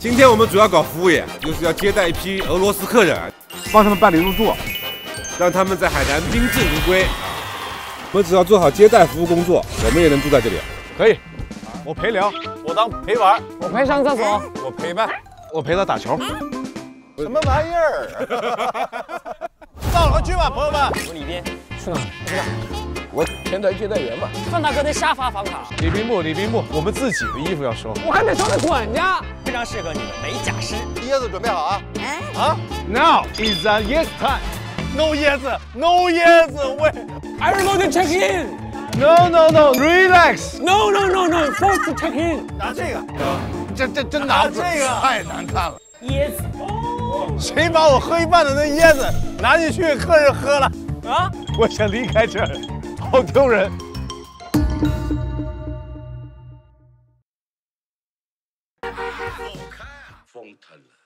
今天我们主要搞服务业，就是要接待一批俄罗斯客人，帮他们办理入住，让他们在海南宾至如归。我们只要做好接待服务工作，我们也能住在这里。可以。我陪聊，我当陪玩，我陪上厕所，我陪伴，我陪他打球。什么玩意儿？到了去吧，朋友们。我里边去哪？不知道。我前台接待员嘛。范大哥那沙发房卡。礼宾部，我们自己的衣服要收。我还没收那管家。非常适合你们美甲师。椰子准备好啊！啊 Now is the yes time. No 椰子 ，No 椰子，喂 Everybody check in. No, relax. First check in. 拿这个，这拿这个太难看了。椰子。谁把我喝一半的那椰子拿进去，客人喝了啊？我想离开这儿，好丢人。好看，风腾了。